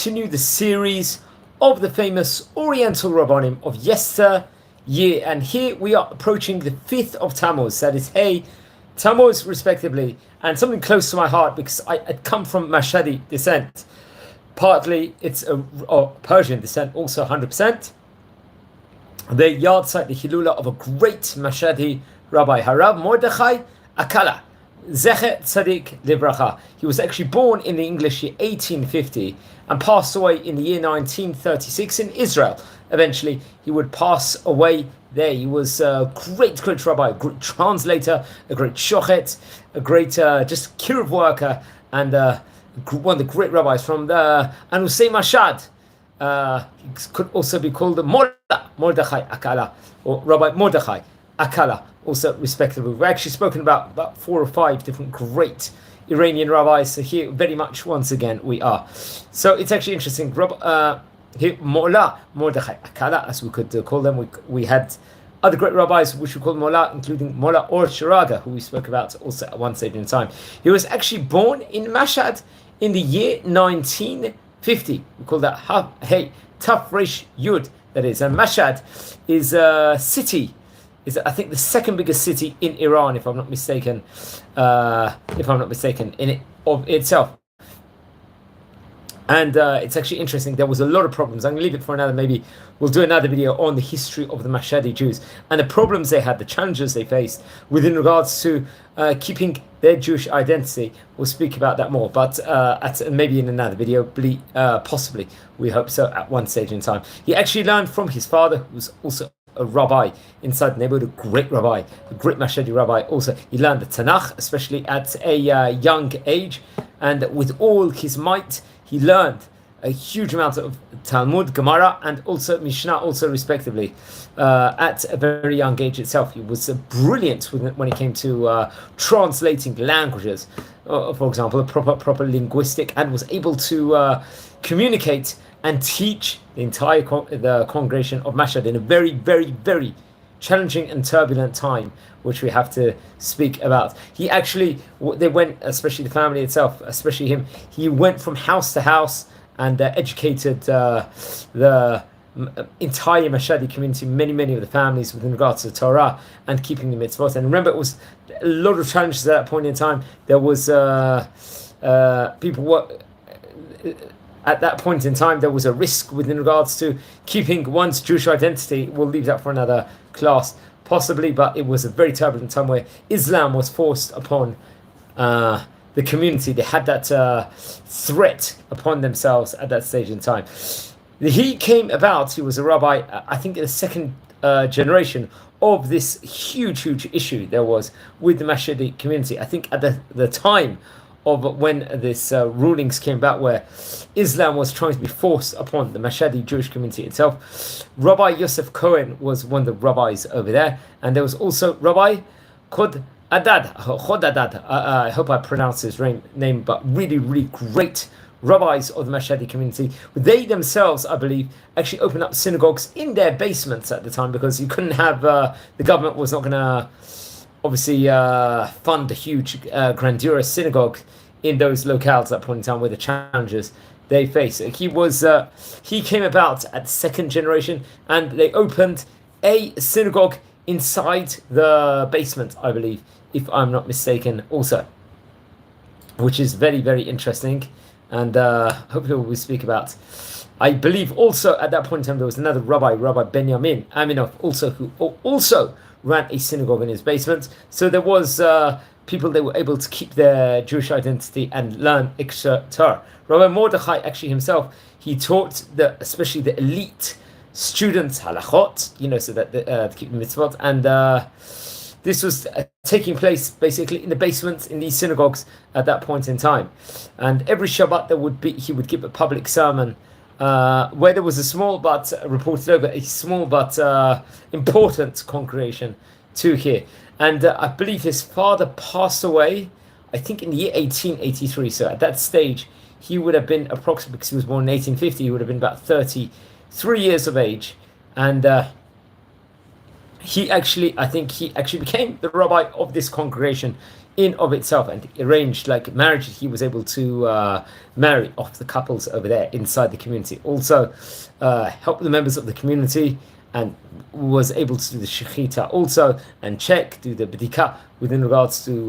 continue the series of the famous Oriental Rabbanim of yesteryear, and here we are approaching the 5th of Tammuz, that is Hey, Tammuz respectively, and something close to my heart because I come from Mashadi descent. Partly it's a Persian descent, also 100%. The yard site, the Hilula of a great Mashadi Rabbi, Rabbi Mordechai Aklar Z'tl. He was actually born in the English year 1850 and passed away in the year 1936 in Israel. Eventually, he would pass away there. He was a great rabbi, a great translator, a great shochet, a great just kiruv worker, and one of the great rabbis from the Anusi Mashad. He could also be called the Mordechai Aklar, or Rabbi Mordechai Aklar, also respectively. We've actually spoken about 4 or 5 different great Iranian rabbis. So here, very much once again, we are. So it's actually interesting. Here, Mordechai Aklar, as we could call them. We had other great rabbis which we call Mola, including Mola Or Shiraga, who we spoke about also at one stage in time. He was actually born in Mashad in the year 1950. We call that Taf Resh Yud, that is. And Mashad is a city, is I think the second biggest city in Iran, if I'm not mistaken. In it of itself. And it's actually interesting. There was a lot of problems. I'm going to leave it for another. Maybe we'll do another video on the history of the Mashadi Jews and the problems they had, the challenges they faced within regards to keeping their Jewish identity. We'll speak about that more, but maybe in another video, possibly. We hope so at one stage in time. He actually learned from his father, who was also a rabbi inside the neighborhood, a great rabbi, a great Mashadi rabbi. Also, he learned the Tanakh, especially at a young age, and with all his might, he learned a huge amount of Talmud, Gemara, and also Mishnah, also respectively, at a very young age itself. He was brilliant when it came to translating languages, for example, a proper linguistic, and was able to communicate and teach the entire the congregation of Mashad in a very, very, very challenging and turbulent time, which we have to speak about. He actually, they went, especially the family itself, especially him, he went from house to house and educated the entire Mashadi community, many of the families with regards to the Torah and keeping the mitzvot. And remember, it was a lot of challenges at that point in time. There was people were... At that point in time, there was a risk within regards to keeping one's Jewish identity. We'll leave that for another class, possibly, but it was a very turbulent time where Islam was forced upon the community. They had that threat upon themselves at that stage in time. He came about, he was a rabbi, I think in the second generation of this huge issue there was with the Mashadi community. I think at the time of when this rulings came about where Islam was trying to be forced upon the Mashadi Jewish community itself. Rabbi Yosef Cohen was one of the rabbis over there, and there was also Rabbi Chodadad. I hope I pronounced his name, but really great rabbis of the Mashadi community. They themselves, I believe, actually opened up synagogues in their basements at the time because you couldn't have, the government was not going to obviously fund a huge grandiose synagogue in those locales at that point in time with the challenges they face. He came about at the second generation, and they opened a synagogue inside the basement, I believe, if I'm not mistaken, also, which is very interesting, and hopefully we'll speak about. I believe also at that point in time there was another Rabbi Benjamin Aminov, who also ran a synagogue in his basement. So there was people that were able to keep their Jewish identity and learn extra Torah. Rabbi Mordechai actually himself, he taught especially the elite students halachot, so that to keep the mitzvot, and this was taking place basically in the basements in these synagogues at that point in time. And every Shabbat he would give a public sermon where there was a small but important congregation to hear. And I believe his father passed away, I think in the year 1883. So at that stage, he would have been approximately, because he was born in 1850, he would have been about 33 years of age. And I think he actually became the rabbi of this congregation in of itself, and arranged like marriages. He was able to marry off the couples over there inside the community. Also help the members of the community, and was able to do the shechita also and do the b'dika within regards to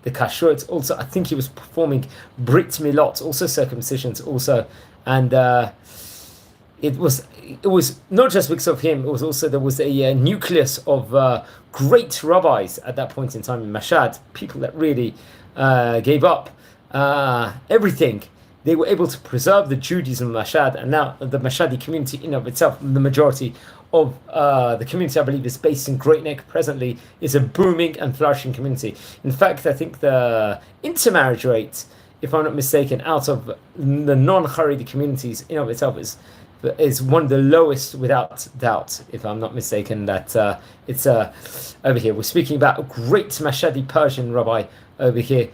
the kashrut. Also, I think he was performing brit milot, also circumcisions also, and it was not just because of him. It was also there was a nucleus of great rabbis at that point in time in Mashad, people that really gave up everything. They were able to preserve the Judaism of Mashad, and now the Mashadi community in of itself, the majority of the community, I believe, is based in Great Neck presently, is a booming and flourishing community. In fact, I think the intermarriage rate, if I'm not mistaken, out of the non-Haredi communities in of itself is one of the lowest without doubt, if I'm not mistaken. That it's over here. We're speaking about a great Mashadi Persian rabbi over here.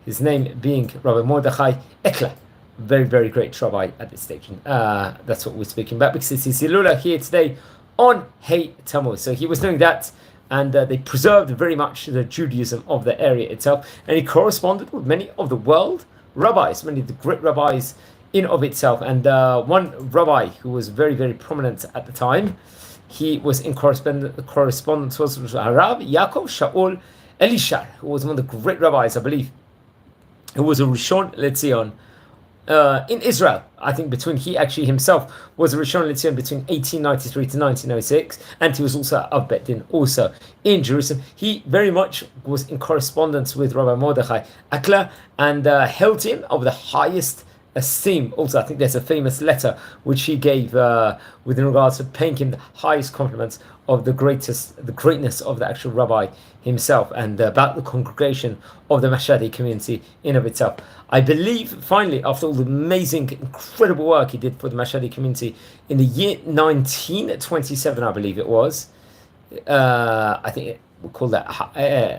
His name being Rabbi Mordechai Aklar, very, very great rabbi at this stage. That's what we're speaking about, because it's his Hilula here today on Hey Tammuz. So he was doing that, and they preserved very much the Judaism of the area itself, and he corresponded with many of the world rabbis, many of the great rabbis in of itself. And one rabbi who was very, very prominent at the time, he was in correspondence was Rabbi Yaakov Shaul Elishar, who was one of the great rabbis, I believe, who was a Rishon LeZion in Israel. I think he actually himself was a Rishon LeZion between 1893 to 1906, and he was also of Bet Din, also in Jerusalem. He very much was in correspondence with Rabbi Mordechai Aklar, and held him of the highest esteem. Also, I think there's a famous letter which he gave with regards to paying him the highest compliments of the greatness of the actual rabbi himself, and about the congregation of the Mashadi community in of itself. I believe, finally, after all the amazing, incredible work he did for the Mashadi community in the year 1927, I believe it was, I think we'll call that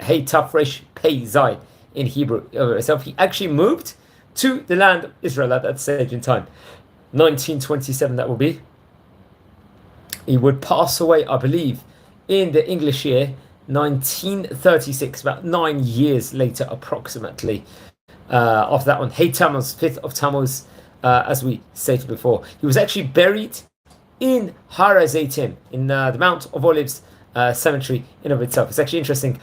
Hey Tafresh Pei Zai in Hebrew itself. He actually moved to the land of Israel at that stage in time. 1927, that will be. He would pass away, I believe, in the English year 1936, about 9 years later, approximately. After that one, Hey Tammuz, 5th of Tammuz, as we stated before. He was actually buried in Har HaZeitim, in the Mount of Olives cemetery in of itself. It's actually interesting,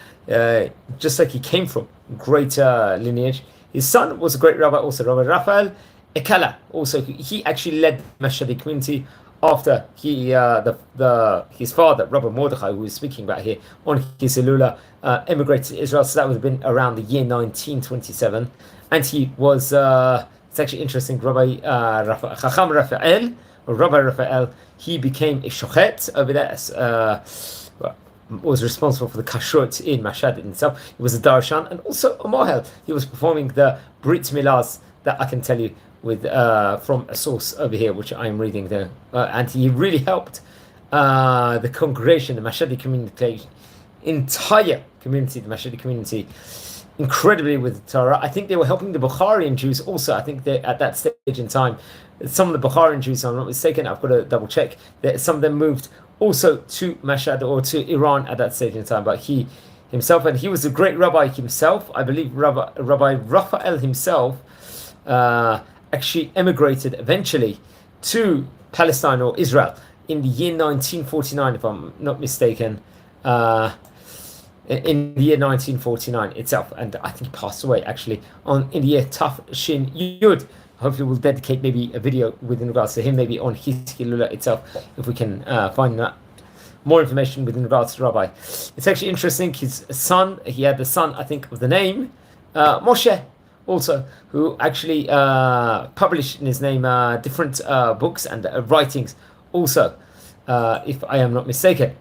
just like he came from great lineage. His son was a great rabbi, also Rabbi Rafael Akelah. Also, he actually led the Mashadi community after his father, Rabbi Mordechai, who we're speaking about here on his Hilula, emigrated to Israel. So that would have been around the year 1927, and he was. It's actually interesting. Rabbi Rafael, or Rabbi Rafael, he became a shochet over there. Was responsible for the kashrut in Mashad itself. He was a darshan and also a mohel. He was performing the brit milahs that I can tell you with from a source over here, which I am reading there, and he really helped the congregation, the Mashadi community, entire community, the Mashadi community, incredibly with the Torah. I think they were helping the Bukharian Jews also. I think they, at that stage in time, some of the Bukharian Jews, if I'm not mistaken, I've got to double check, that some of them moved also to Mashad or to Iran at that stage in time. But he himself, and he was a great rabbi himself, I believe Rabbi Rafael himself actually emigrated eventually to Palestine or Israel in the year 1949, if I'm not mistaken. In the year 1949 itself, and I think he passed away actually in the year Taf Shin Yud. Hopefully we'll dedicate maybe a video with regards to him, maybe on his Hilula itself, if we can find that more information with regards to Rabbi. It's actually interesting, he had the son, I think, of the name Moshe also, who actually published in his name different books and writings also, if I am not mistaken.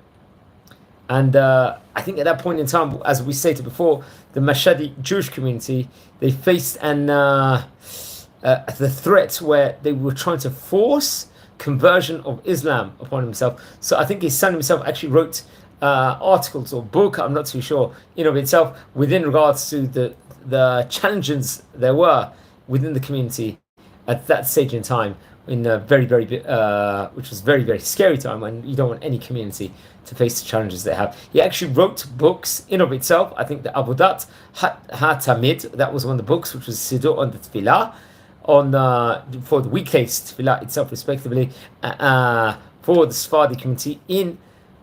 And I think at that point in time, as we stated before, the Mashadi Jewish community, they faced the threat where they were trying to force conversion of Islam upon himself. So I think his son himself actually wrote articles or book, I'm not too sure, of itself, within regards to the challenges there were within the community at that stage in time, in a very, very, which was very, very scary time when you don't want any community to face the challenges they have. He actually wrote books in of itself. I think the Avodat HaTamid, that was one of the books, which was Siddur on the Tefillah, for the weekdays Tefillah itself, respectively, for the Sephardi community in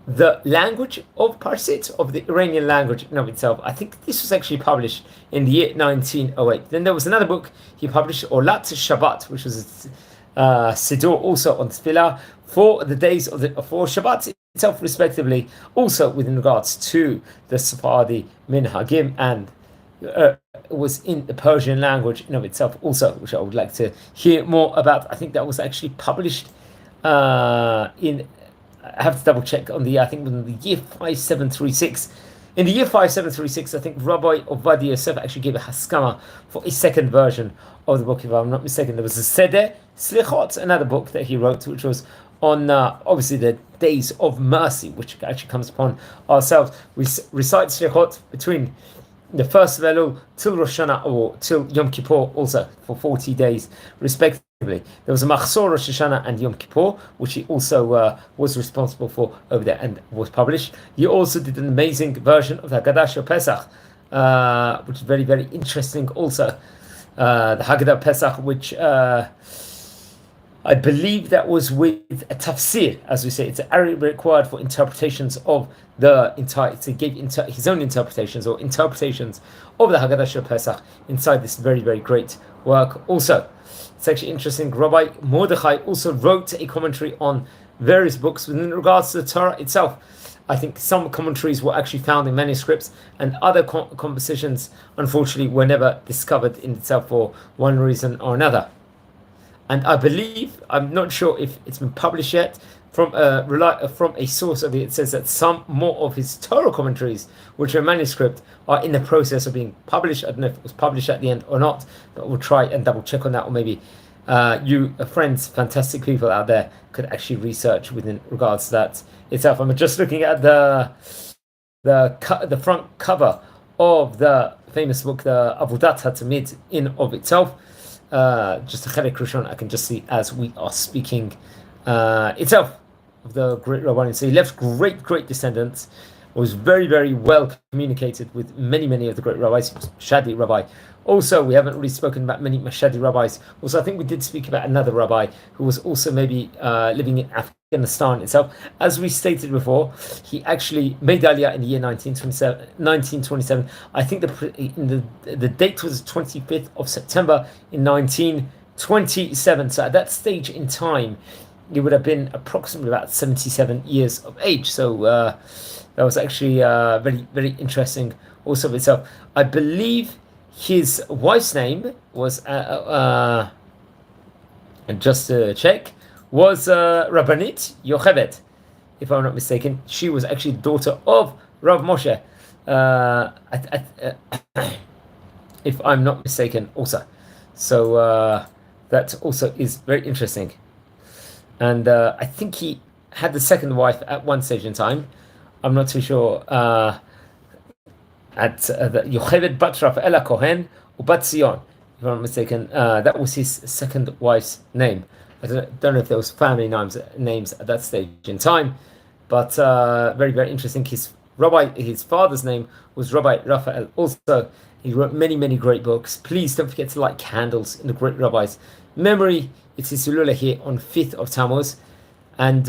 the language of Parsit, of the Iranian language in of itself. I think this was actually published in the year 1908. Then there was another book he published, Olat Shabbat, which was Siddur also on Tefillah for the days of for Shabbat itself, respectively, also within regards to the Sephardi minhagim, and it was in the Persian language in of itself also, which I would like to hear more about. I think that was actually published in, I have to double check on the, I think in the year 5736. In the year 5736, I think Rabbi Ovadia Yosef actually gave a haskama for a second version of the book, if I'm not mistaken. There was a Seder Slichot, another book that he wrote, which was on obviously the days of mercy, which actually comes upon ourselves. We recite Slichot between the first of Elul till Rosh Hashanah or till Yom Kippur, also for 40 days, respectively. There was a Machzor Rosh Hashanah and Yom Kippur, which he also was responsible for over there and was published. He also did an amazing version of the Haggadah Shel Pesach, which is very, very interesting also. The Haggadah Pesach, which I believe that was with a tafsir, as we say. It's an Arabic word for interpretations of the entire. So he gave his own interpretations or interpretations of the Haggadah Shel Pesach inside this very, very great work. Also, it's actually interesting. Rabbi Mordechai also wrote a commentary on various books within regards to the Torah itself. I think some commentaries were actually found in manuscripts, and other compositions, unfortunately, were never discovered in itself for one reason or another. And I believe, I'm not sure if it's been published yet, from a source of it, it says that some more of his Torah commentaries, which are manuscript, are in the process of being published. I don't know if it was published at the end or not, but we'll try and double check on that, or maybe you friends, fantastic people out there, could actually research within regards to that itself. I'm just looking at the front cover of the famous book, the Avodat HaTamid, in of itself. Just a Chelek Rishon, I can just see as we are speaking itself of the great Rabbi. So he left great descendants, was very, very well communicated with many of the great rabbis. He was Mashadi rabbi. Also, we haven't really spoken about many Mashadi rabbis. Also, I think we did speak about another rabbi who was also maybe living in Afghanistan itself. As we stated before, he actually made Aliyah in the year 1927. I think the date was the 25th of September in 1927. So at that stage in time, he would have been approximately about 77 years of age. So that was actually very, very interesting also of itself. I believe his wife's name was, and just to check, was Rabbanit Yocheved, if I'm not mistaken. She was actually the daughter of Rav Moshe, if I'm not mistaken also. So that also is very interesting. And I think he had the second wife at one stage in time. I'm not too sure. At the Yocheved Bat Rafael Kohen Ubat Zion, if I'm not mistaken, that was his second wife's name. I don't know if there was family names at that stage in time, but very, very interesting. His father's name was Rabbi Rafael. Also, he wrote many great books. Please don't forget to light candles in the great rabbi's memory. It's his Hilula here on 5th of Tammuz, and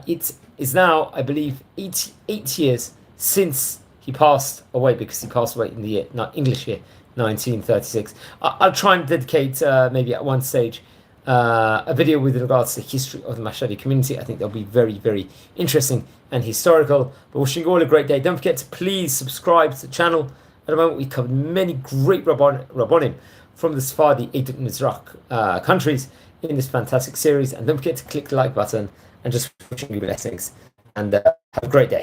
it is now, I believe, 8 years since he passed away, because he passed away in the year, not English year, 1936. I'll try and dedicate maybe at one stage a video with regards to the history of the Mashadi community. I think that'll be very, very interesting and historical. But wishing you all a great day. Don't forget to please subscribe to the channel. At the moment, we covered many great Rabbonim from the Sephardi Eidat Mizrach countries in this fantastic series. And don't forget to click the like button, and just wishing you blessings. And have a great day.